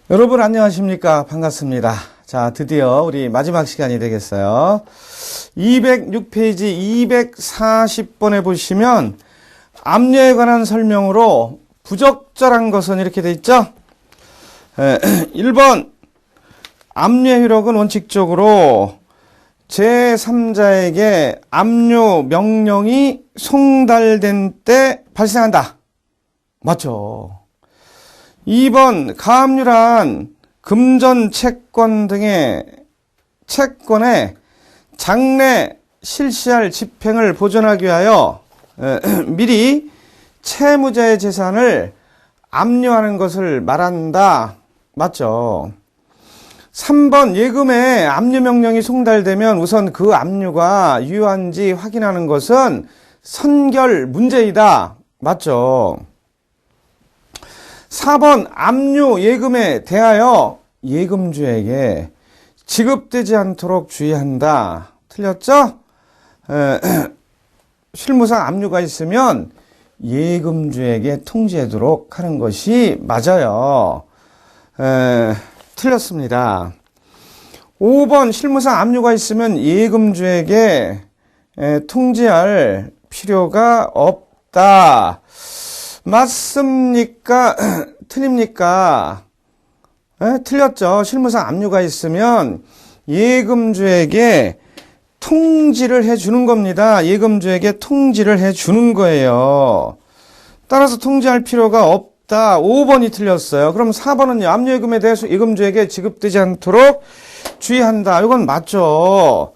여러분 안녕하십니까? 반갑습니다. 자, 드디어 우리 마지막 시간이 되겠어요. 206페이지 240번에 보시면 압류에 관한 설명으로 부적절한 것은 이렇게 돼 있죠? 1번 압류의 효력은 원칙적으로 제3자에게 압류 명령이 송달된 때 발생한다. 맞죠? 2번 가압류란 금전 채권 등의 채권의 장래 실시할 집행을 보존하기 위하여 미리 채무자의 재산을 압류하는 것을 말한다. 맞죠? 3번 예금에 압류 명령이 송달되면 우선 그 압류가 유효한지 확인하는 것은 선결 문제이다. 맞죠? 4번 압류 예금에 대하여 예금주에게 지급되지 않도록 주의한다. 틀렸죠? 실무상 압류가 있으면 예금주에게 통지하도록 하는 것이 맞아요. 틀렸습니다. 5번 실무상 압류가 있으면 예금주에게 통지할 필요가 없다. 맞습니까? 틀립니까? 틀렸죠. 실무상 압류가 있으면 예금주에게 통지를 해주는 겁니다. 예금주에게 통지를 해주는 거예요. 따라서 통지할 필요가 없다. 5번이 틀렸어요. 그럼 4번은요. 압류예금에 대해서 예금주에게 지급되지 않도록 주의한다. 이건 맞죠.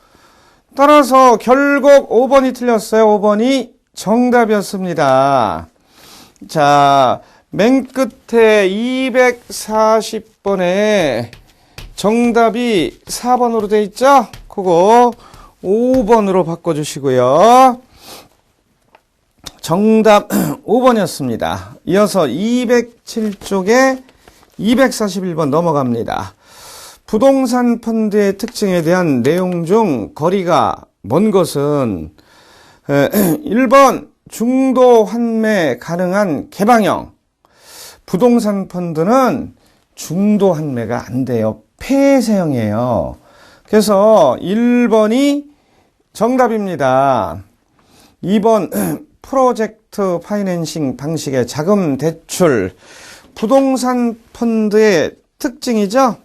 따라서 결국 5번이 틀렸어요. 5번이 정답이었습니다. 자, 맨 끝에 240번에 정답이 4번으로 돼 있죠? 그거 5번으로 바꿔주시고요. 정답 5번이었습니다. 이어서 207쪽에 241번 넘어갑니다. 부동산 펀드의 특징에 대한 내용 중 거리가 먼 것은 1번 중도 환매 가능한 개방형. 부동산 펀드는 중도 환매가 안 돼요. 폐쇄형이에요. 그래서 1번이 정답입니다. 2번 프로젝트 파이낸싱 방식의 자금 대출. 부동산 펀드의 특징이죠.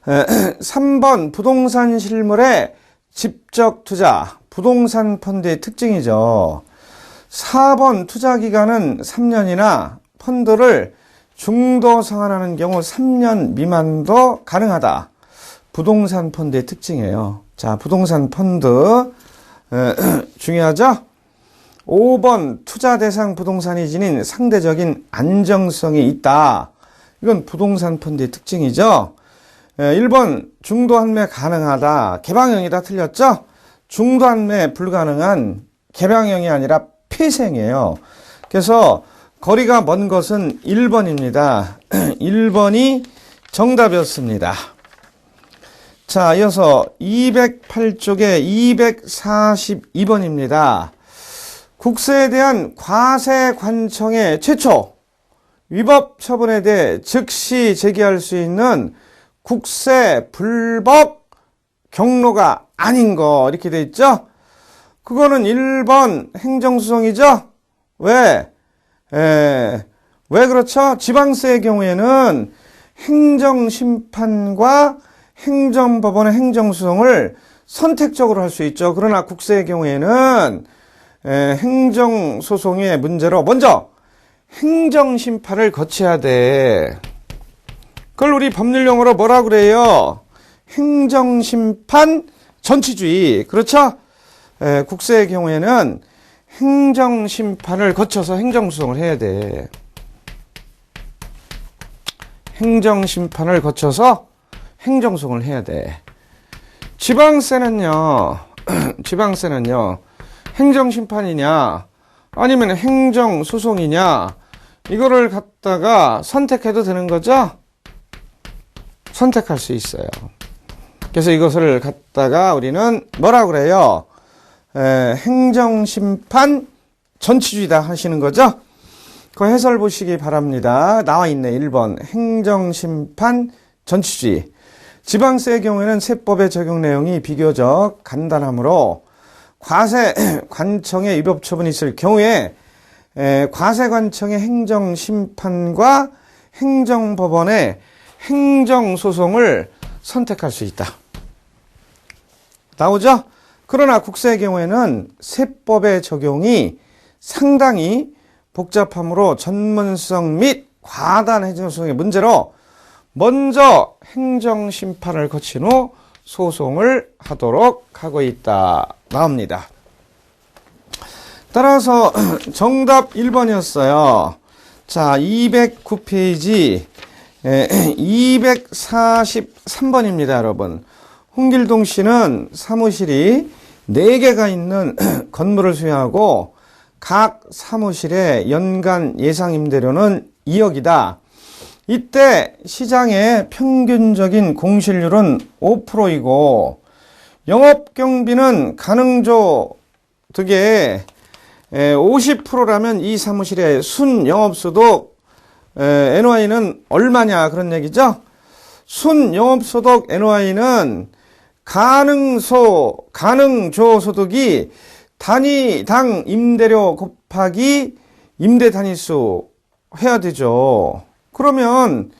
3번 부동산 실물의 직접 투자. 부동산 펀드의 특징이죠. 4번 투자기간은 3년이나 펀드를 중도 상환하는 경우 3년 미만도 가능하다. 부동산 펀드의 특징이에요. 자, 부동산 펀드 중요하죠? 5번 투자 대상 부동산이 지닌 상대적인 안정성이 있다. 이건 부동산 펀드의 특징이죠. 1번 중도 환매 가능하다. 개방형이다. 틀렸죠? 중도 환매 불가능한 개방형이 아니라 폐쇄형이에요. 그래서 거리가 먼 것은 1번입니다. 1번이 정답이었습니다. 자, 이어서 208쪽에 242번입니다. 국세에 대한 과세 관청의 최초 위법 처분에 대해 즉시 제기할 수 있는 국세 불법 경로가 아닌 거 이렇게 돼 있죠? 그거는 1번 행정소송이죠? 왜 그렇죠? 지방세의 경우에는 행정심판과 행정법원의 행정소송을 선택적으로 할 수 있죠. 그러나 국세의 경우에는 행정소송의 문제로 먼저 행정심판을 거쳐야 돼. 그걸 우리 법률용어로 뭐라 그래요? 행정심판 전치주의. 그렇죠? 국세의 경우에는 행정심판을 거쳐서 행정소송을 해야 돼. 행정심판을 거쳐서 행정소송을 해야 돼. 지방세는요, 행정심판이냐, 아니면 행정소송이냐, 이거를 갖다가 선택해도 되는 거죠? 선택할 수 있어요. 그래서 이것을 갖다가 우리는 뭐라 그래요? 행정심판 전치주의다 하시는 거죠? 그 해설 보시기 바랍니다. 나와 있네. 1번 행정심판 전치주의. 지방세의 경우에는 세법의 적용 내용이 비교적 간단하므로 과세관청에 위법 처분이 있을 경우에 과세관청의 행정심판과 행정법원의 행정소송을 선택할 수 있다. 나오죠? 그러나 국세의 경우에는 세법의 적용이 상당히 복잡하므로 전문성 및 과다한 행정소송의 문제로 먼저 행정심판을 거친 후 소송을 하도록 하고 있다. 나옵니다. 따라서 정답 1번이었어요. 자, 209페이지 243번입니다, 여러분. 홍길동 씨는 사무실이 4개가 있는 건물을 소유하고 각 사무실의 연간 예상 임대료는 2억이다. 이때 시장의 평균적인 공실률은 5%이고 영업경비는 가능조 득의 50%라면 이 사무실의 순영업소득 NOI는 얼마냐 그런 얘기죠. 순영업소득 NOI는 가능조 소득이 단위당 임대료 곱하기 임대 단위수 해야 되죠. 그러면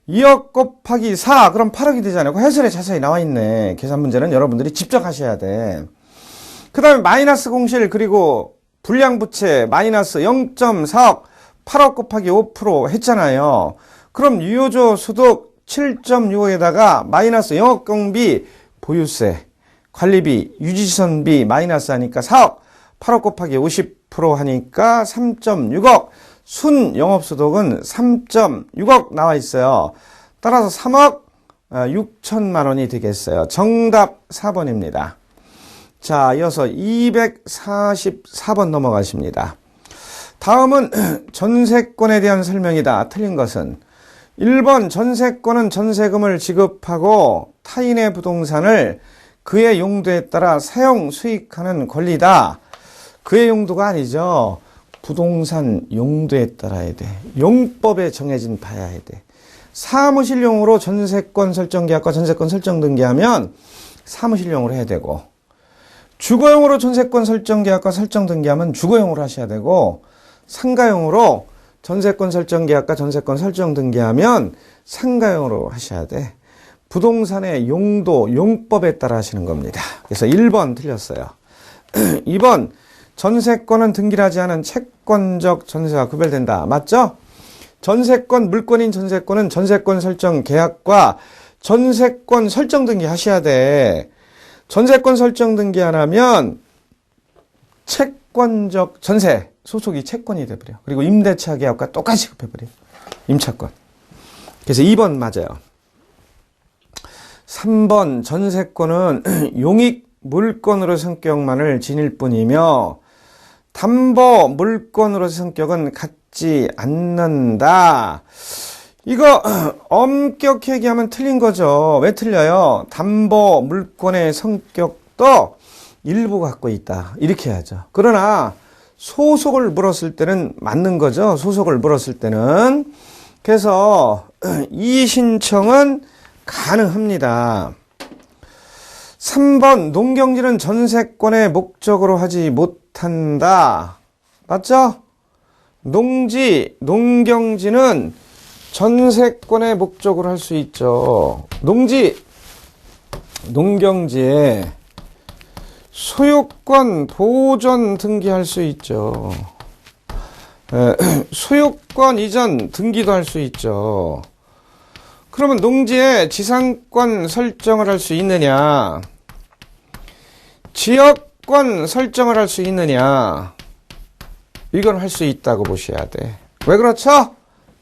2억 곱하기 4 그럼 8억이 되잖아요. 그 해설에 자세히 나와 있네. 계산 문제는 여러분들이 직접 하셔야 돼. 그 다음에 마이너스 공실 그리고 불량부채 마이너스 0.4억 8억 곱하기 5% 했잖아요. 그럼 유효조 소득 7.65에다가 마이너스 영업경비 보유세 관리비 유지시설비 마이너스 하니까 4억 8억 곱하기 50% 하니까 3.6억 순 영업소득은 3.6억 나와 있어요. 따라서 3억 6천만 원이 되겠어요. 정답 4번입니다. 자, 이어서 244번 넘어가십니다. 다음은 전세권에 대한 설명이다. 틀린 것은 1번 전세권은 전세금을 지급하고 타인의 부동산을 그의 용도에 따라 사용 수익하는 권리다. 그의 용도가 아니죠. 부동산 용도에 따라야 돼. 용법에 정해진 바여야 돼. 사무실용으로 전세권 설정계약과 전세권 설정 등기하면 사무실용으로 해야 되고 주거용으로 전세권 설정계약과 설정 등기하면 주거용으로 하셔야 되고 상가용으로 전세권 설정계약과 전세권 설정 등기하면 상가용으로 하셔야 돼. 부동산의 용도, 용법에 따라 하시는 겁니다. 그래서 1번 틀렸어요. 2번 전세권은 등기를 하지 않은 채권적 전세와 구별된다. 맞죠? 전세권, 물권인 전세권은 전세권 설정 계약과 전세권 설정 등기 하셔야 돼. 전세권 설정 등기 안 하면 채권적 전세 소속이 채권이 돼버려. 그리고 임대차 계약과 똑같이 지급해버려. 임차권. 그래서 2번 맞아요. 3번 전세권은 용익 물권으로 성격만을 지닐 뿐이며 담보 물권으로 성격은 갖지 않는다. 이거 엄격히 얘기하면 틀린 거죠. 왜 틀려요? 담보 물권의 성격도 일부 갖고 있다. 이렇게 해야죠. 그러나 소속을 물었을 때는 맞는 거죠. 소속을 물었을 때는. 그래서 이 신청은 가능합니다. 3번 농경지는 전세권의 목적으로 하지 못한다. 맞죠? 농경지는 전세권의 목적으로 할 수 있죠. 농경지에 소유권 보존 등기할 수 있죠. 소유권 이전 등기도 할 수 있죠. 그러면 농지에 지상권 설정을 할 수 있느냐? 지역권 설정을 할 수 있느냐? 이건 할 수 있다고 보셔야 돼. 왜 그렇죠?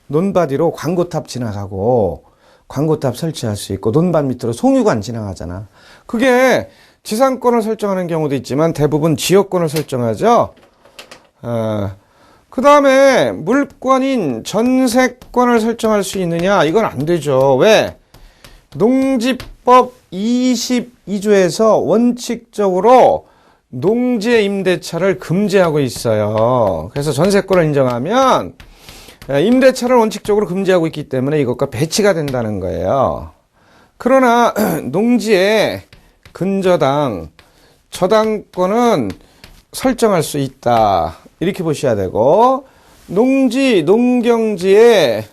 논밭 위로 광고탑 지나가고 광고탑 설치할 수 있고 논밭 밑으로 송유관 지나가잖아. 그게 지상권을 설정하는 경우도 있지만 대부분 지역권을 설정하죠. 그 다음에 물권인 전세권을 설정할 수 있느냐? 이건 안 되죠. 왜? 농지법 22조에서 원칙적으로 농지의 임대차를 금지하고 있어요. 그래서 전세권을 인정하면 임대차를 원칙적으로 금지하고 있기 때문에 이것과 배치가 된다는 거예요. 그러나 농지의 근저당, 저당권은 설정할 수 있다. 이렇게 보셔야 되고, 농지, 농경지에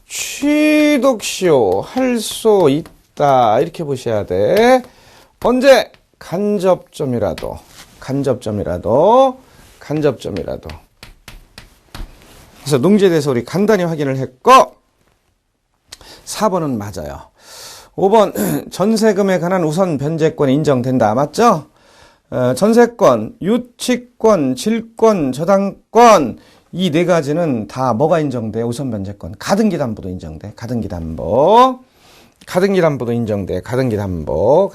취득시효 할 수 있다. 이렇게 보셔야 돼. 언제? 간접점이라도. 그래서 농지에 대해서 우리 간단히 확인을 했고, 4번은 맞아요. 5번, 전세금에 관한 우선 변제권이 인정된다. 맞죠? 전세권, 유치권, 질권, 저당권, 이 네 가지는 다 뭐가 인정돼? 우선 변제권. 가등기담보도 인정돼. 가등기담보도 인정돼. 가등기담보도.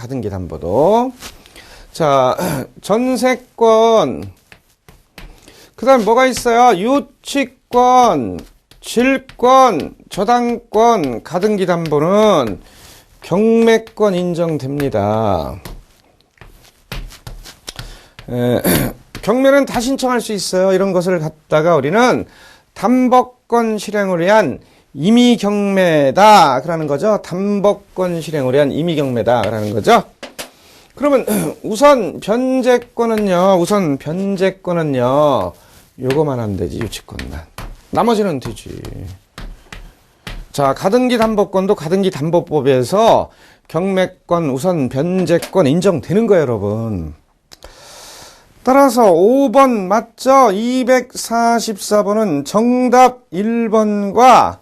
자, 전세권. 그 다음 뭐가 있어요? 유치권, 질권, 저당권, 가등기담보는 경매권 인정됩니다. 경매는 다 신청할 수 있어요. 이런 것을 갖다가 우리는 담보권 실행을 위한 임의경매다. 그러는 거죠. 담보권 실행을 위한 임의경매다. 그러는 거죠. 그러면 우선 변제권은요. 요거만 안 되지. 유치권만. 나머지는 되지. 자, 가등기담보권도 가등기담보법에서 경매권, 우선 변제권 인정되는 거예요, 여러분. 따라서 5번 맞죠? 244번은 정답 1번과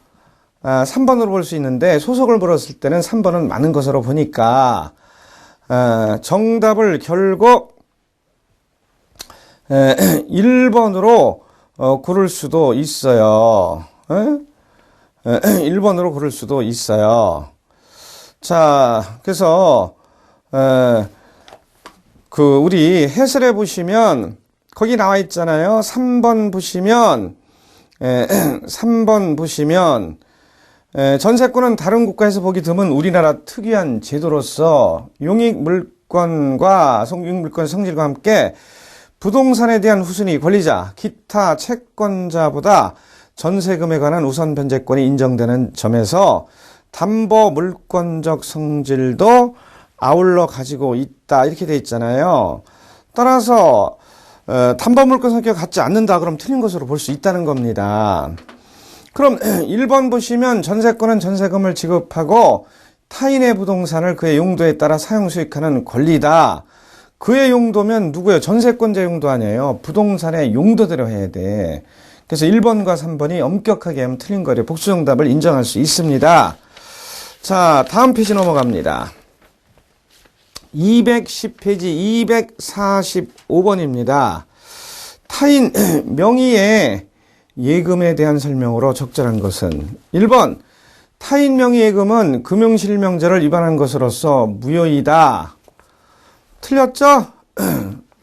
3번으로 볼 수 있는데 소속을 물었을 때는 3번은 맞는 것으로 보니까 정답을 결국 1번으로 고를 수도 있어요. 1번으로 고를 수도 있어요. 자, 그래서 우리 해설해 보시면 거기 나와 있잖아요. 3번 보시면 전세권은 다른 국가에서 보기 드문 우리나라 특이한 제도로서 용익물권과 성질과 함께 부동산에 대한 후순위 권리자, 기타 채권자보다 전세금에 관한 우선 변제권이 인정되는 점에서 담보 물권적 성질도 아울러 가지고 있다. 이렇게 돼 있잖아요. 따라서 담보 물권 성격을 갖지 않는다. 그럼 틀린 것으로 볼 수 있다는 겁니다. 그럼 1번 보시면 전세권은 전세금을 지급하고 타인의 부동산을 그의 용도에 따라 사용 수익하는 권리다. 그의 용도면 누구예요? 전세권자 용도 아니에요. 부동산의 용도대로 해야 돼. 그래서 1번과 3번이 엄격하게 하면 틀린 거예요. 복수정답을 인정할 수 있습니다. 자, 다음 페이지 넘어갑니다. 210페이지 245번입니다. 타인 명의의 예금에 대한 설명으로 적절한 것은 1번 타인 명의 예금은 금융실명제를 위반한 것으로서 무효이다. 틀렸죠?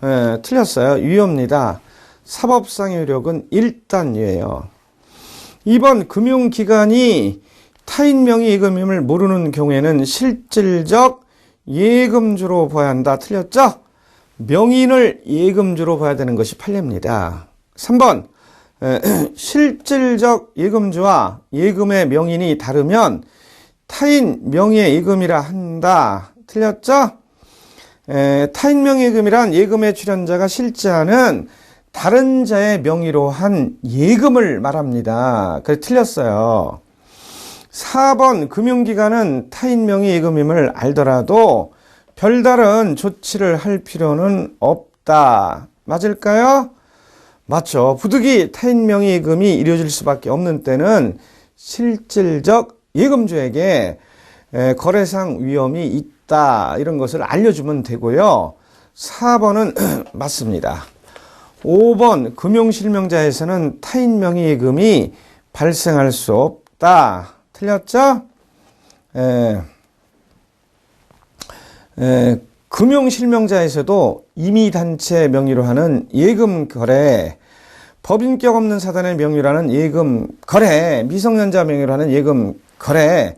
네, 틀렸어요. 유효입니다. 사법상의 효력은 1단유예요. 2번 금융기관이 타인 명의 예금임을 모르는 경우에는 실질적 예금주로 봐야 한다. 틀렸죠? 명인을 예금주로 봐야 되는 것이 판례입니다. 3번 실질적 예금주와 예금의 명인이 다르면 타인 명의 예금이라 한다. 틀렸죠? 타인 명의 예금이란 예금의 출연자가 실제하는 다른 자의 명의로 한 예금을 말합니다. 그래서 틀렸어요. 4번 금융기관은 타인 명의 예금임을 알더라도 별다른 조치를 할 필요는 없다. 맞을까요? 맞죠. 부득이 타인 명의 예금이 이루어질 수밖에 없는 때는 실질적 예금주에게 거래상 위험이 있다. 이런 것을 알려주면 되고요. 4번은 맞습니다. 5번 금융실명자에서는 타인 명의 예금이 발생할 수 없다. 틀렸죠? 금융실명자에서도 임의단체 명의로 하는 예금 거래, 법인격 없는 사단의 명의로 하는 예금 거래, 미성년자 명의로 하는 예금 거래,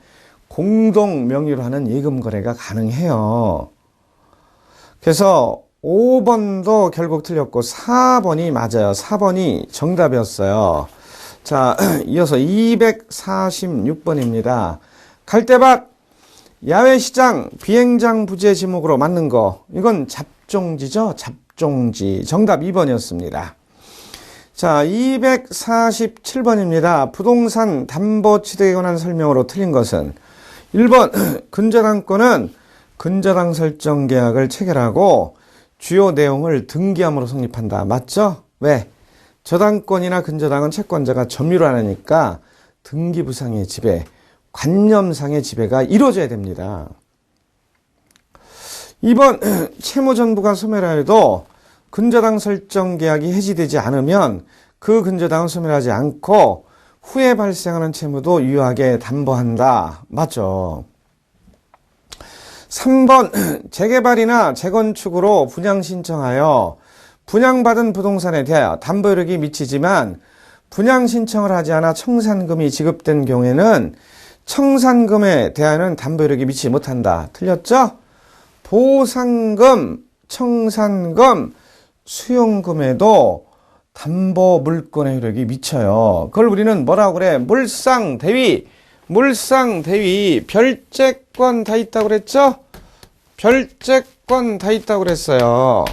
공동 명의로 하는 예금 거래가 가능해요. 그래서 5번도 결국 틀렸고 4번이 맞아요. 4번이 정답이었어요. 자, 이어서 246번입니다. 갈대밭, 야외시장, 비행장 부재 지목으로 맞는 거. 이건 잡종지죠? 잡종지. 정답 2번이었습니다. 자, 247번입니다. 부동산 담보취득에 관한 설명으로 틀린 것은 1번, 근저당권은 근저당 설정 계약을 체결하고 주요 내용을 등기함으로 성립한다. 맞죠? 왜? 저당권이나 근저당은 채권자가 점유를 하니까 등기부상의 지배, 관념상의 지배가 이루어져야 됩니다. 2번, 채무전부가 소멸하여도 근저당 설정 계약이 해지되지 않으면 그 근저당은 소멸하지 않고 후에 발생하는 채무도 유효하게 담보한다. 맞죠? 3번, 재개발이나 재건축으로 분양 신청하여 분양받은 부동산에 대하여 담보효력이 미치지만 분양 신청을 하지 않아 청산금이 지급된 경우에는 청산금에 대하여는 담보효력이 미치지 못한다. 틀렸죠? 보상금, 청산금, 수용금에도 담보 물권의 효력이 미쳐요. 그걸 우리는 뭐라고 그래? 물상대위, 별채권 다 있다고 그랬죠? 별채권 다 있다고 그랬어요.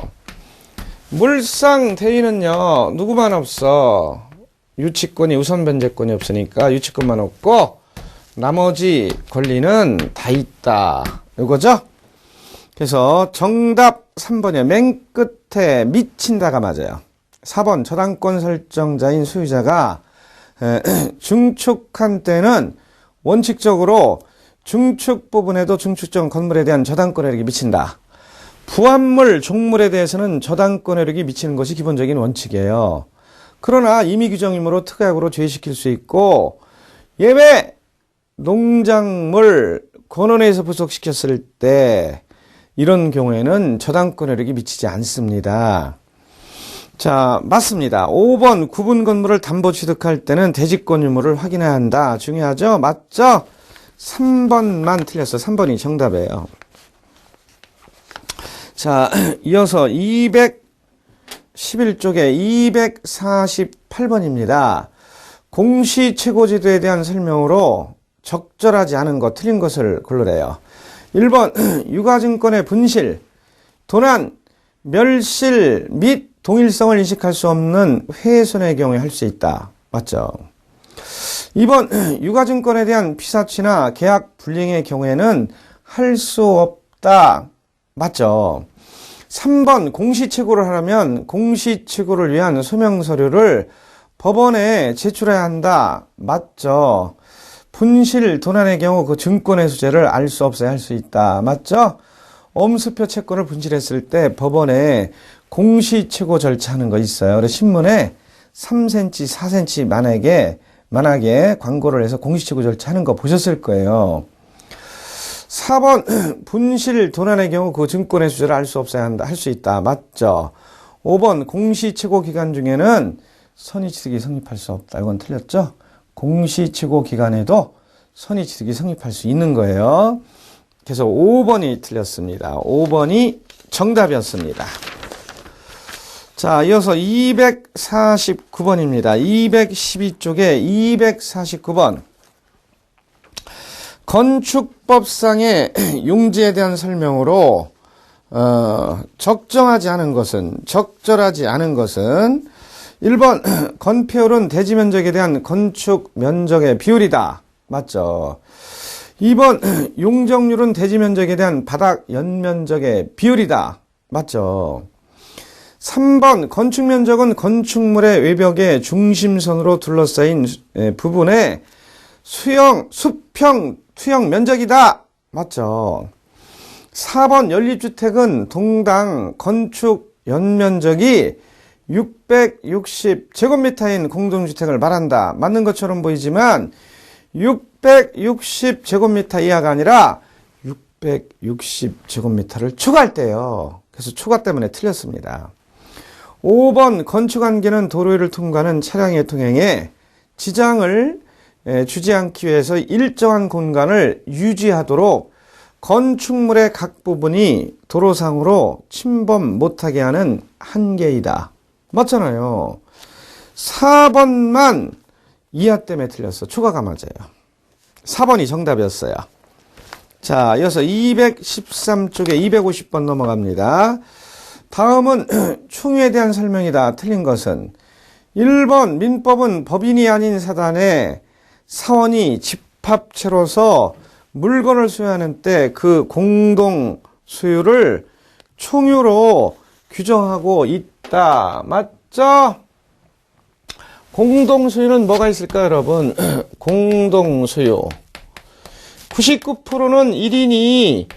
물상대위는요, 누구만 없어? 유치권이 우선 변제권이 없으니까 유치권만 없고 나머지 권리는 다 있다. 이거죠? 그래서 정답 3번이요. 맨 끝에 미친다가 맞아요. 4번, 저당권 설정자인 소유자가 중축한 때는 원칙적으로 중축 부분에도 중축적 건물에 대한 저당권효력이 미친다. 부합물, 종물에 대해서는 저당권효력이 미치는 것이 기본적인 원칙이에요. 그러나 임의규정이므로 특약으로 제외시킬 수 있고 예외, 농작물, 권원에서 부속시켰을 때 이런 경우에는 저당권효력이 미치지 않습니다. 자, 맞습니다. 5번, 구분 건물을 담보 취득할 때는 대지권 유무를 확인해야 한다. 중요하죠? 맞죠? 3번만 틀렸어. 3번이 정답이에요. 자, 이어서 211쪽에 248번입니다. 공시최고제도에 대한 설명으로 적절하지 않은 것, 틀린 것을 고르래요. 1번, 유가증권의 분실, 도난, 멸실 및 동일성을 인식할 수 없는 훼손의 경우에 할 수 있다. 맞죠? 2번, 유가증권에 대한 피사취나 계약 불이행의 경우에는 할 수 없다. 맞죠? 3번, 공시최고를 하려면 공시최고를 위한 소명서류를 법원에 제출해야 한다. 맞죠? 분실, 도난의 경우 그 증권의 수재를 알 수 없어야 할 수 있다. 맞죠? 엄수표 채권을 분실했을 때 법원에 공시최고 절차하는 거 있어요. 그래서 신문에 3cm, 4cm 만약에 광고를 해서 공시최고 절차하는 거 보셨을 거예요. 4번, 분실, 도난의 경우 그 증권의 수재를 알 수 없어야 한다. 할 수 있다. 맞죠? 5번, 공시최고 기간 중에는 선의취득이 성립할 수 없다. 이건 틀렸죠? 공시최고 기간에도 선의취득이 성립할 수 있는 거예요. 그래서 5번이 틀렸습니다. 5번이 정답이었습니다. 자, 이어서 249번입니다. 212쪽에 249번. 건축법상의 용지에 대한 설명으로 적절하지 않은 것은 1번 건폐율은 대지 면적에 대한 건축 면적의 비율이다. 맞죠? 2번 용적률은 대지 면적에 대한 바닥 연면적의 비율이다. 맞죠? 3번 건축 면적은 건축물의 외벽의 중심선으로 둘러싸인 부분의 수평 투영 면적이다. 맞죠? 4번 연립주택은 동당 건축 연면적이 660제곱미터인 공동주택을 말한다. 맞는 것처럼 보이지만 660제곱미터 이하가 아니라 660제곱미터를 초과할 때요. 그래서 초과 때문에 틀렸습니다. 5번 건축안개는 도로위를 통과하는 차량의 통행에 지장을 주지 않기 위해서 일정한 공간을 유지하도록 건축물의 각 부분이 도로상으로 침범 못하게 하는 한계이다. 맞잖아요. 4번만 이하 때문에 틀렸어. 초과가 맞아요. 4번이 정답이었어요. 자, 이어서 213쪽에 250번 넘어갑니다. 다음은 총유에 대한 설명이다. 틀린 것은 1번 민법은 법인이 아닌 사단에 사원이 집합체로서 물건을 소유하는 때 그 공동 소유를 총유로 규정하고 있다. 맞죠? 공동 소유는 뭐가 있을까요, 여러분? 공동 소유. 99%는 1인이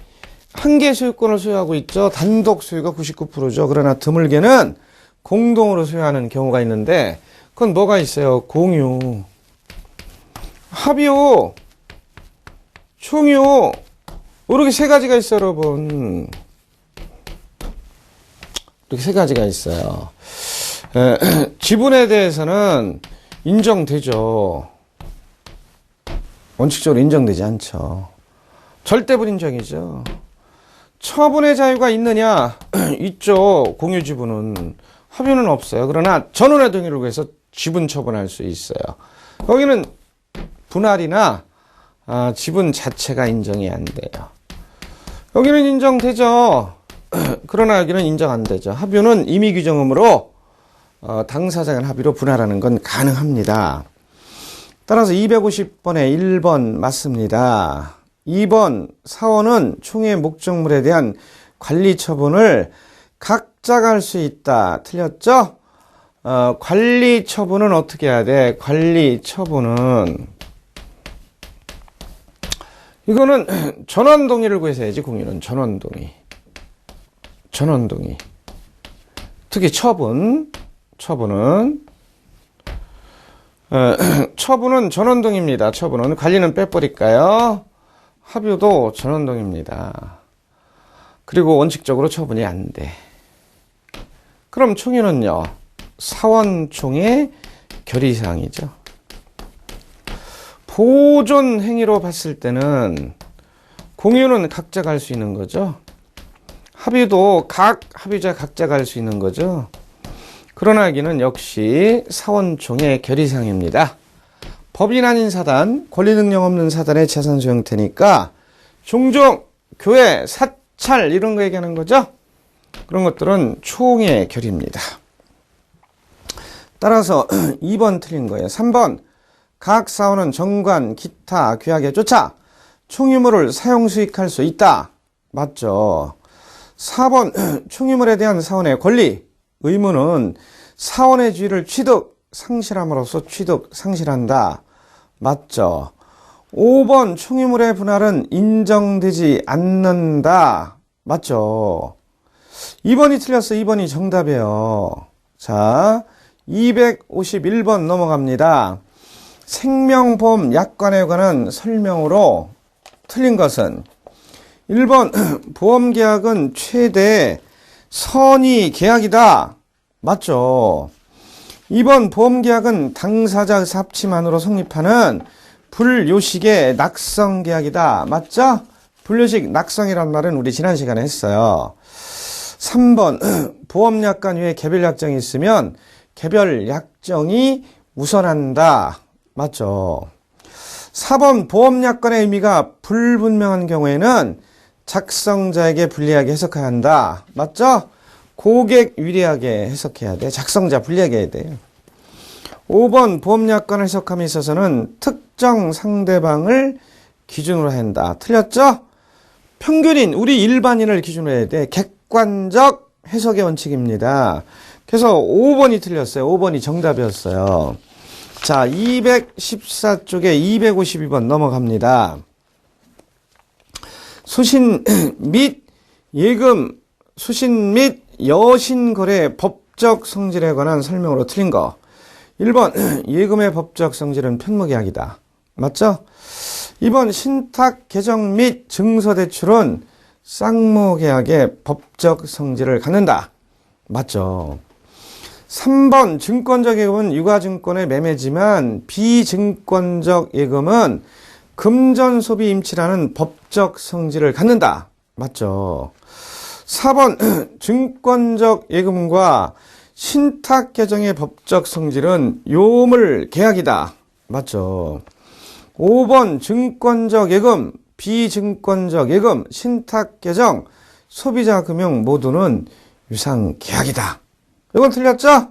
한 개 소유권을 소유하고 있죠. 단독 소유가 99%죠. 그러나 드물게는 공동으로 소유하는 경우가 있는데 그건 뭐가 있어요? 공유, 합유, 총유. 이렇게 세 가지가 있어요, 여러분. 이렇게 세 가지가 있어요. 지분에 대해서는 인정되죠. 원칙적으로 인정되지 않죠. 절대 불인정이죠. 처분의 자유가 있느냐? 있죠. 공유 지분은. 합유는 없어요. 그러나 전원의 동의를 구해서 지분 처분할 수 있어요. 여기는 분할이나 지분 자체가 인정이 안 돼요. 여기는 인정되죠. 그러나 여기는 인정 안 되죠. 합유는 임의 규정으로 당사자 간 합의로 분할하는 건 가능합니다. 따라서 250번에 1번 맞습니다. 2번 사원은 총유의 목적물에 대한 관리 처분을 각자가 할 수 있다. 틀렸죠? 관리 처분은 어떻게 해야 돼? 관리 처분은 이거는 전원 동의를 구해서 해야지. 공유는 전원 동의. 전원 동의. 특히 처분은 전원 동의입니다. 처분은 관리는 빼버릴까요? 합유도 전원 동의입니다. 그리고 원칙적으로 처분이 안 돼. 그럼 총유는요, 사원총의 결의사항이죠. 보존 행위로 봤을 때는 공유는 각자가 할 수 있는 거죠. 합의도 각 합의자 각자가 할 수 있는 거죠. 그러나 여기는 역시 사원총의 결의사항입니다. 법인 아닌 사단, 권리 능력 없는 사단의 재산 소유 형태니까 종종, 교회, 사찰 이런 거 얘기하는 거죠. 그런 것들은 총의 결의입니다. 따라서 2번 틀린 거예요. 3번 각 사원은 정관, 기타, 규약에 쫓아 총유물을 사용 수익할 수 있다. 맞죠? 4번 총유물에 대한 사원의 권리, 의무는 사원의 지위를 취득, 상실함으로써 취득, 상실한다. 맞죠? 5번 총유물의 분할은 인정되지 않는다. 맞죠? 2번이 틀렸어. 2번이 정답이에요. 자, 251번 넘어갑니다. 생명보험 약관에 관한 설명으로 틀린 것은 1번 보험계약은 최대 선의 계약이다. 맞죠? 2번 보험계약은 당사자 합치만으로 성립하는 불요식의 낙성계약이다. 맞죠? 불요식 낙성이란 말은 우리 지난 시간에 했어요. 3번 보험약관 위에 개별약정이 있으면 개별약정이 우선한다. 맞죠? 4번 보험약관의 의미가 불분명한 경우에는 작성자에게 불리하게 해석해야 한다. 맞죠? 고객 유리하게 해석해야 돼. 작성자 불리하게 해야 돼요. 5번 보험약관을 해석함에 있어서는 특정 상대방을 기준으로 한다. 틀렸죠? 평균인 우리 일반인을 기준으로 해야 돼. 객관적 해석의 원칙입니다. 그래서 5번이 틀렸어요. 5번이 정답이었어요. 자, 214쪽에 252번 넘어갑니다. 수신 및 예금, 수신 및 여신거래 법적 성질에 관한 설명으로 틀린 거. 1번 예금의 법적 성질은 편목계약이다. 맞죠? 2번 신탁 개정 및 증서대출은 쌍모계약의 법적 성질을 갖는다. 맞죠? 3번 증권적 예금은 유가증권의 매매지만 비증권적 예금은 금전소비 임치라는 법적 성질을 갖는다. 맞죠? 4번 증권적 예금과 신탁 개정의 법적 성질은 요물 계약이다. 맞죠. 5번 증권적 예금, 비증권적 예금, 신탁계정, 소비자금융 모두는 유상계약이다. 이건 틀렸죠?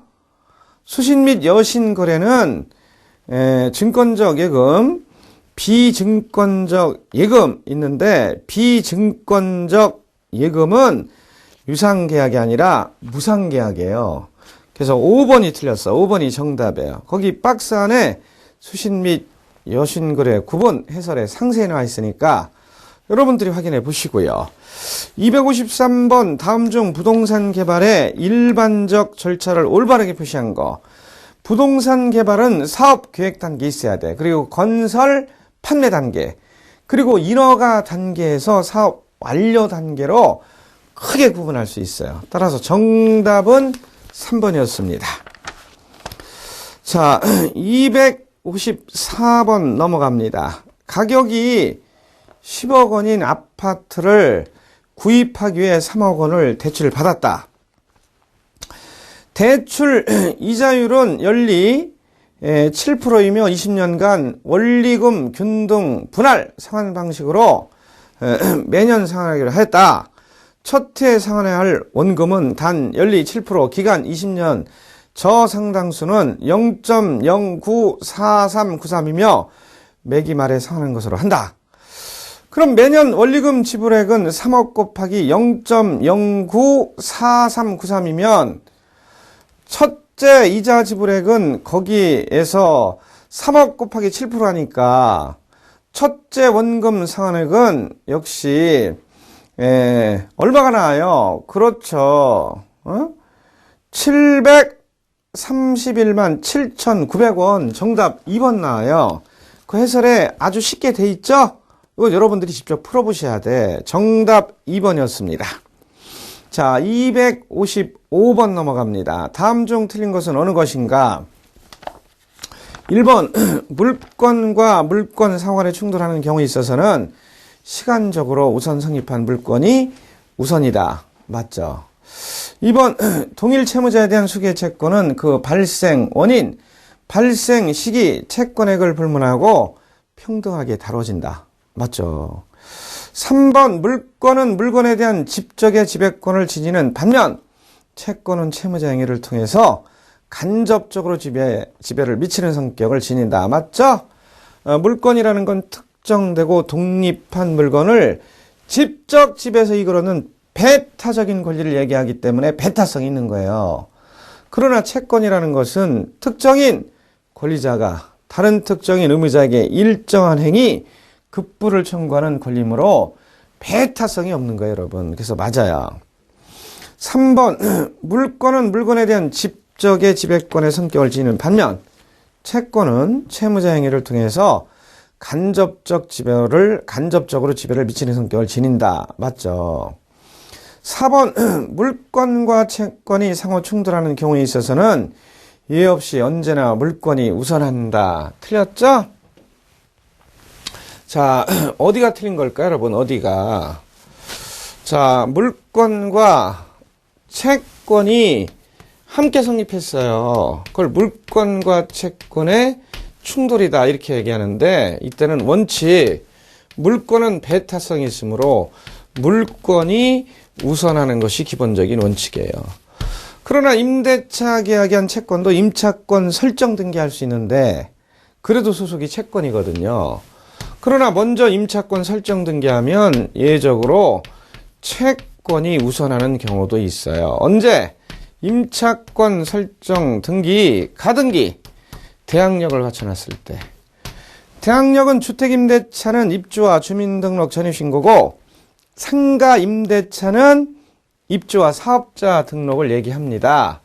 수신 및 여신 거래는 증권적 예금, 비증권적 예금 있는데 비증권적 예금은 유상계약이 아니라 무상계약이에요. 그래서 5번이 틀렸어. 5번이 정답이에요. 거기 박스 안에 수신 및 여신거래 구분 해설에 상세히 나와 있으니까 여러분들이 확인해 보시고요. 253번 다음 중 부동산 개발의 일반적 절차를 올바르게 표시한 거. 부동산 개발은 사업 계획 단계 있어야 돼. 그리고 건설 판매 단계, 그리고 인허가 단계에서 사업 완료 단계로 크게 구분할 수 있어요. 따라서 정답은 3번이었습니다. 자, 254번 넘어갑니다. 가격이 10억 원인 아파트를 구입하기 위해 3억 원을 대출을 받았다. 대출 이자율은 연리 7%이며 20년간 원리금 균등 분할 상환 방식으로 매년 상환하기로 했다. 첫 해 상환해야 할 원금은 단 연리 7%, 기간 20년, 저상당수는 0.094393이며 매기 말에 상환한 것으로 한다. 그럼 매년 원리금 지불액은 3억 곱하기 0.094393이면 첫째 이자 지불액은 거기에서 3억 곱하기 7% 하니까 첫째 원금 상환액은 역시 얼마가 나와요? 그렇죠. 731만 7,900원. 정답 2번 나와요. 그 해설에 아주 쉽게 돼 있죠? 이거 여러분들이 직접 풀어보셔야 돼. 정답 2번이었습니다. 자, 255번 넘어갑니다. 다음 중 틀린 것은 어느 것인가? 1번 물건과 물건 상환에 충돌하는 경우에 있어서는 시간적으로 우선 성립한 물건이 우선이다. 맞죠? 2번 동일 채무자에 대한 수개 채권은 그 발생 원인, 발생 시기, 채권액을 불문하고 평등하게 다뤄진다. 맞죠? 3번 물건은 물건에 대한 집적의 지배권을 지니는 반면 채권은 채무자 행위를 통해서 간접적으로 지배를 미치는 성격을 지닌다. 맞죠? 물건이라는 건 특정되고 독립한 물건을 직접 지배해서 이끌어는 배타적인 권리를 얘기하기 때문에 배타성이 있는 거예요. 그러나 채권이라는 것은 특정인 권리자가 다른 특정인 의무자에게 일정한 행위, 급부를 청구하는 권리이므로 배타성이 없는 거예요, 여러분. 그래서 맞아요. 3번 물건은 물건에 대한 집적의 지배권의 성격을 지니는 반면 채권은 채무자 행위를 통해서 간접적으로 지배를 미치는 성격을 지닌다. 맞죠? 4번 물건과 채권이 상호 충돌하는 경우에 있어서는 예외 없이 언제나 물건이 우선한다. 틀렸죠? 자, 어디가 틀린 걸까요, 여러분? 어디가? 자, 물건과 채권이 함께 성립했어요. 그걸 물건과 채권의 충돌이다 이렇게 얘기하는데 이때는 원칙, 물건은 배타성이 있으므로 물건이 우선하는 것이 기본적인 원칙이에요. 그러나 임대차 계약한 채권도 임차권 설정 등기할 수 있는데 그래도 소속이 채권이거든요. 그러나 먼저 임차권 설정 등기하면 예외적으로 채권이 우선하는 경우도 있어요. 언제? 임차권 설정 등기, 가등기, 대항력을 갖춰놨을 때. 대항력은 주택임대차는 입주와 주민등록 전입신고고 상가임대차는 입주와 사업자 등록을 얘기합니다.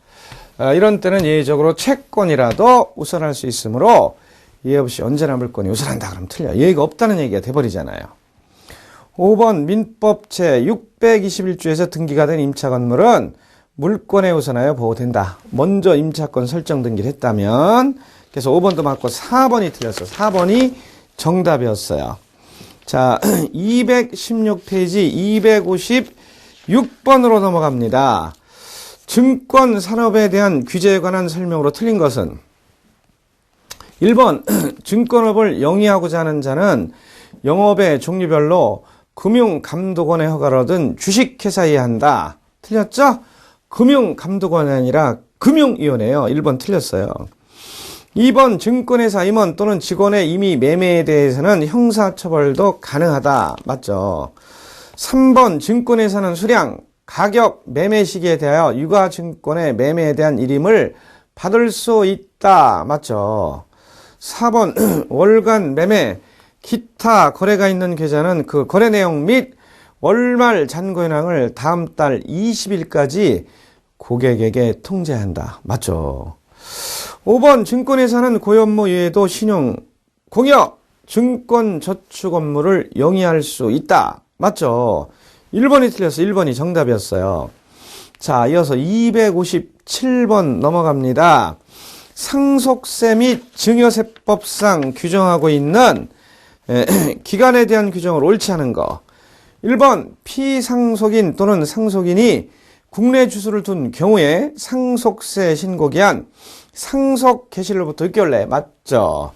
이런 때는 예외적으로 채권이라도 우선할 수 있으므로 예외 없이 언제나 물건이 우선한다 그러면 틀려. 예외가 없다는 얘기가 돼버리잖아요. 5번 민법 제621조에서 등기가 된 임차 건물은 물건에 우선하여 보호된다. 먼저 임차권 설정 등기를 했다면. 그래서 5번도 맞고 4번이 틀렸어. 4번이 정답이었어요. 자, 216페이지 256번으로 넘어갑니다. 증권 산업에 대한 규제에 관한 설명으로 틀린 것은 1번 증권업을 영위하고자 하는 자는 영업의 종류별로 금융감독원의 허가를 얻은 주식회사에 한다. 틀렸죠? 금융감독원이 아니라 금융위원회예요. 1번 틀렸어요. 2번 증권회사 임원 또는 직원의 임의 매매에 대해서는 형사처벌도 가능하다. 맞죠? 3번 증권회사는 수량, 가격, 매매 시기에 대하여 유가증권의 매매에 대한 일임을 받을 수 있다. 맞죠? 4번 월간 매매, 기타 거래가 있는 계좌는 그 거래 내용 및 월말 잔고 현황을 다음 달 20일까지 고객에게 통지한다. 맞죠? 5번 증권회사는 고업무 외에도 신용, 공여, 증권 저축 업무를 영위할 수 있다. 맞죠? 1번이 틀렸어요. 1번이 정답이었어요. 자, 이어서 257번 넘어갑니다. 상속세 및 증여세법상 규정하고 있는 기간에 대한 규정을 옳지 않은 거. 1번 피상속인 또는 상속인이 국내 주소를 둔 경우에 상속세 신고기한 상속 개시로부터 6개월 내. 맞죠?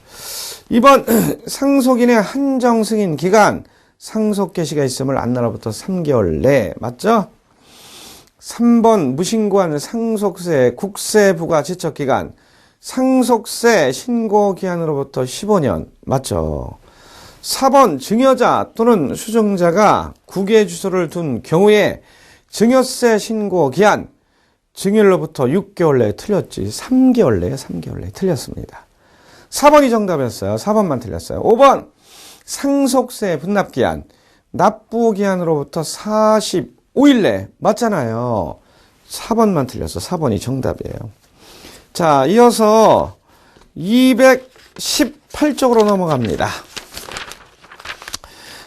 2번 상속인의 한정 승인 기간 상속 개시가 있음을 안 날로부터 3개월 내. 맞죠? 3번 무신고한 상속세 국세 부과 지적 기간 상속세 신고 기한으로부터 15년. 맞죠? 4번 증여자 또는 수증자가 국외 주소를 둔 경우에 증여세 신고 기한 증여일로부터 6개월 내에. 틀렸지. 3개월 내에. 3개월 내에. 틀렸습니다. 4번이 정답이었어요. 4번만 틀렸어요. 5번 상속세 분납기한 납부기한으로부터 45일 내. 맞잖아요. 4번만 틀렸어. 4번이 정답이에요. 자, 이어서 218쪽으로 넘어갑니다.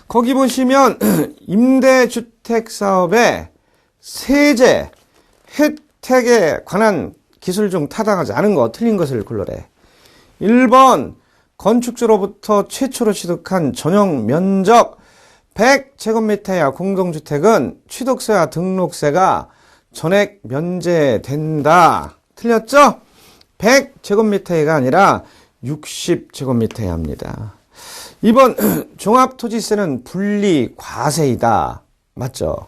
거기 보시면 임대주택사업의 세제, 혜택에 관한 기술 중 타당하지 않은 거, 틀린 것을 골라래. 1번 건축주로부터 최초로 취득한 전용 면적 100제곱미터야 공동주택은 취득세와 등록세가 전액 면제된다. 틀렸죠? 100제곱미터가 아니라 60제곱미터야 합니다. 2번 종합토지세는 분리과세이다. 맞죠?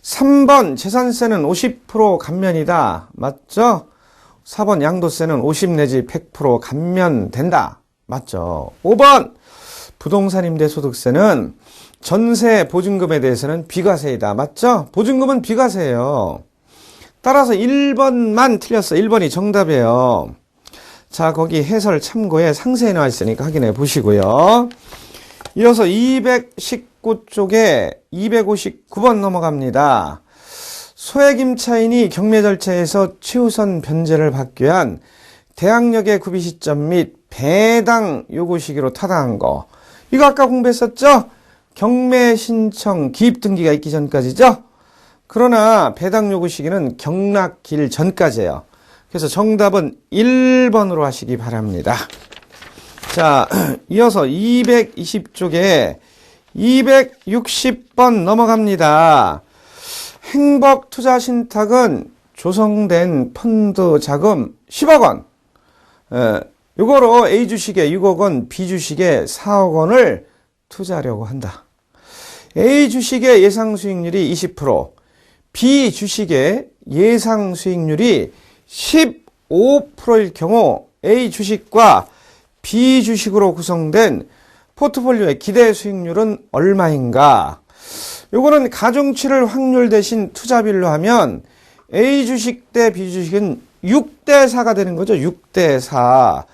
3번 재산세는 50% 감면이다. 맞죠? 4번 양도세는 50 내지 100% 감면된다. 맞죠? 5번 부동산 임대소득세는 전세 보증금에 대해서는 비과세이다. 맞죠? 보증금은 비과세예요. 따라서 1번만 틀렸어. 1번이 정답이에요. 자, 거기 해설 참고에 상세히 나와 있으니까 확인해 보시고요. 이어서 219쪽에 259번 넘어갑니다. 소액임차인이 경매 절차에서 최우선 변제를 받기 위한 대항력의 구비 시점 및 배당 요구 시기로 타당한 거. 이거 아까 공부했었죠? 경매 신청 기입 등기가 있기 전까지죠? 그러나 배당 요구 시기는 경락길 전까지예요. 그래서 정답은 1번으로 하시기 바랍니다. 자, 이어서 220쪽에 260번 넘어갑니다. 행복투자신탁은 조성된 펀드 자금 10억 원. 요거로 A 주식에 6억 원, B 주식에 4억 원을 투자하려고 한다. A 주식의 예상 수익률이 20%, B 주식의 예상 수익률이 15%일 경우 A 주식과 B 주식으로 구성된 포트폴리오의 기대 수익률은 얼마인가? 요거는 가중치를 확률 대신 투자비율로 하면 A 주식 대 B 주식은 6대 4가 되는 거죠. 6대 4.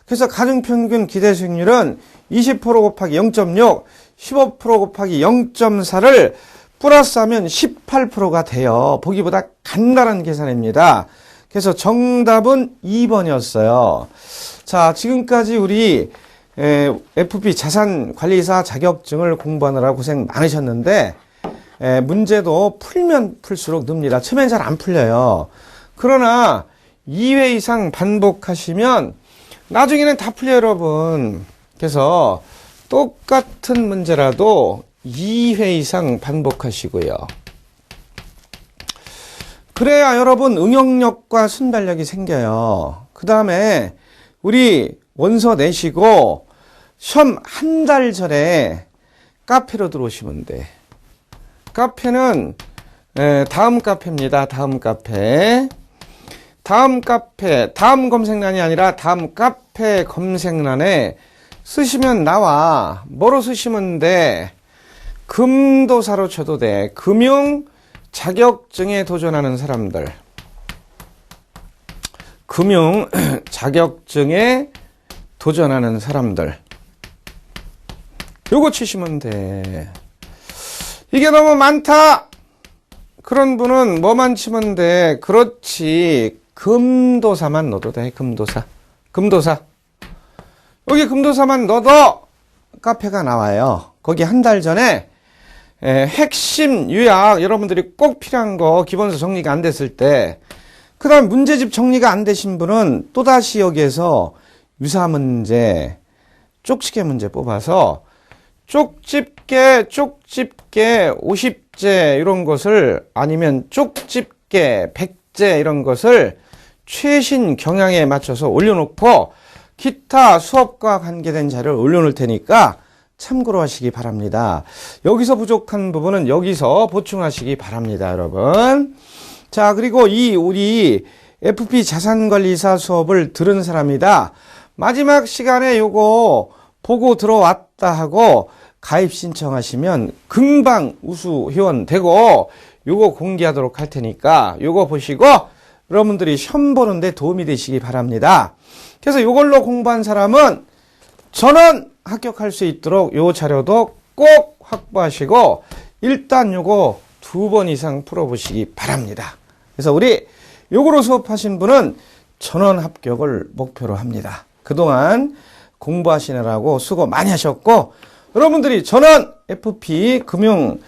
그래서 가중평균 기대 수익률은 20% 곱하기 0.6, 15% 곱하기 0.4를 플러스하면 18%가 돼요. 보기보다 간단한 계산입니다. 그래서 정답은 2번이었어요. 자, 지금까지 우리 FP 자산관리사 자격증을 공부하느라 고생 많으셨는데 문제도 풀면 풀수록 늡니다. 처음엔 잘 안 풀려요. 그러나 2회 이상 반복하시면 나중에는 다 풀려요, 여러분. 그래서 똑같은 문제라도 2회 이상 반복하시고요. 그래야 여러분 응용력과 순발력이 생겨요. 그 다음에 우리 원서 내시고 시험 한 달 전에 카페로 들어오시면 돼. 카페는 다음 카페입니다. 다음 카페. 다음 검색란이 아니라 다음 카페 검색란에 쓰시면 나와. 뭐로 쓰시면 돼? 금도사로 쳐도 돼. 금융 자격증에 도전하는 사람들. 금융 자격증에 도전하는 사람들. 요거 치시면 돼. 이게 너무 많다! 그런 분은 뭐만 치면 돼? 그렇지. 금도사만 넣어도 돼. 금도사. 여기 금도사만 넣어도 카페가 나와요. 거기 한 달 전에 핵심 요약 여러분들이 꼭 필요한 거 기본서 정리가 안 됐을 때, 그 다음 문제집 정리가 안 되신 분은 또다시 여기에서 유사문제, 쪽집게 문제 뽑아서 쪽집게 50제 이런 것을, 아니면 쪽집게 100제 이런 것을 최신 경향에 맞춰서 올려놓고 기타 수업과 관계된 자료를 올려놓을 테니까 참고로 하시기 바랍니다. 여기서 부족한 부분은 여기서 보충하시기 바랍니다, 여러분. 자, 그리고 우리 FP 자산관리사 수업을 들은 사람이다. 마지막 시간에 요거 보고 들어왔다 하고 가입 신청하시면 금방 우수 회원 되고 요거 공개하도록 할 테니까 요거 보시고 여러분들이 시험 보는데 도움이 되시기 바랍니다. 그래서 요걸로 공부한 사람은 전원 합격할 수 있도록 요 자료도 꼭 확보하시고 일단 요거 2번 이상 풀어보시기 바랍니다. 그래서 우리 요거로 수업하신 분은 전원 합격을 목표로 합니다. 그동안 공부하시느라고 수고 많이 하셨고, 여러분들이 전원 FP 금융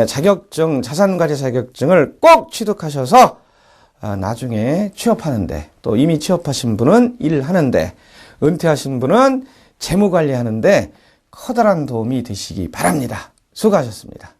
자격증, 자산관리 자격증을 꼭 취득하셔서 나중에 취업하는데, 또 이미 취업하신 분은 일하는데, 은퇴하신 분은 재무관리하는데 커다란 도움이 되시기 바랍니다. 수고하셨습니다.